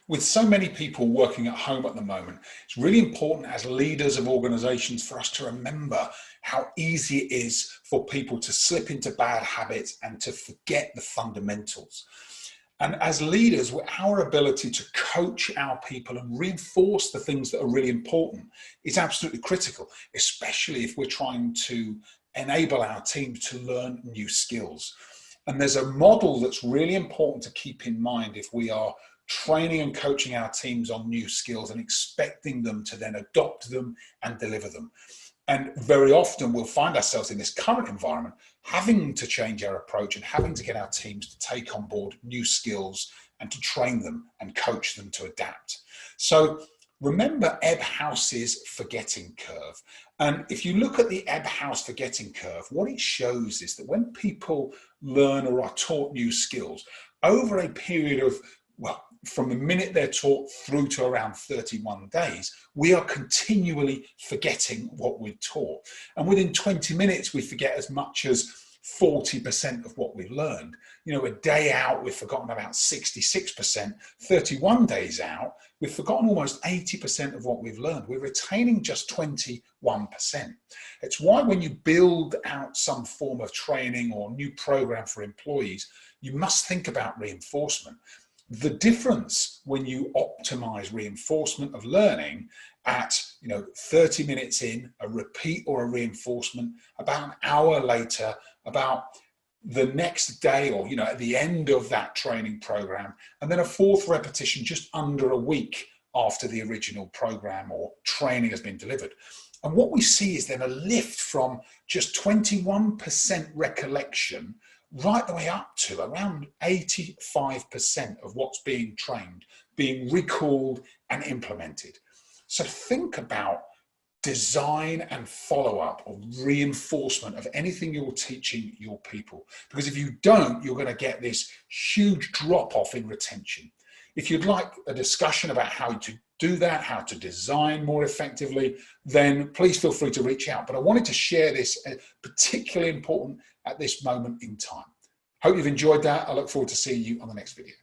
With so many people working at home at the moment, it's really important as leaders of organizations for us to remember how easy it is for people to slip into bad habits and to forget the fundamentals. And as leaders, our ability to coach our people and reinforce the things that are really important is absolutely critical, especially if we're trying to enable our team to learn new skills. And there's a model that's really important to keep in mind if we are training and coaching our teams on new skills and expecting them to then adopt them and deliver them. And very often we'll find ourselves in this current environment having to change our approach and having to get our teams to take on board new skills and to train them and coach them to adapt. So remember Ebhaus's forgetting curve. And if you look at the Ebhaus forgetting curve, what it shows is that when people learn or are taught new skills over a period of, well, from the minute they're taught through to around 31 days, we are continually forgetting what we're taught. And within 20 minutes, we forget as much as 40% of what we've learned. You know, a day out, we've forgotten about 66%. 31 days out, we've forgotten almost 80% of what we've learned. We're retaining just 21%. It's why when you build out some form of training or new program for employees, you must think about reinforcement. The difference when you optimize reinforcement of learning at 30 minutes in, a repeat or a reinforcement, about an hour later, about the next day or at the end of that training program, and then a fourth repetition just under a week after the original program or training has been delivered. And what we see is then a lift from just 21% recollection right the way up to around 85% of what's being trained, being recalled and implemented. So think about design and follow-up or reinforcement of anything you're teaching your people. Because if you don't, you're going to get this huge drop-off in retention. If you'd like a discussion about how to do that, how to design more effectively, then please feel free to reach out. But I wanted to share this particularly important at this moment in time. Hope you've enjoyed that. I look forward to seeing you on the next video.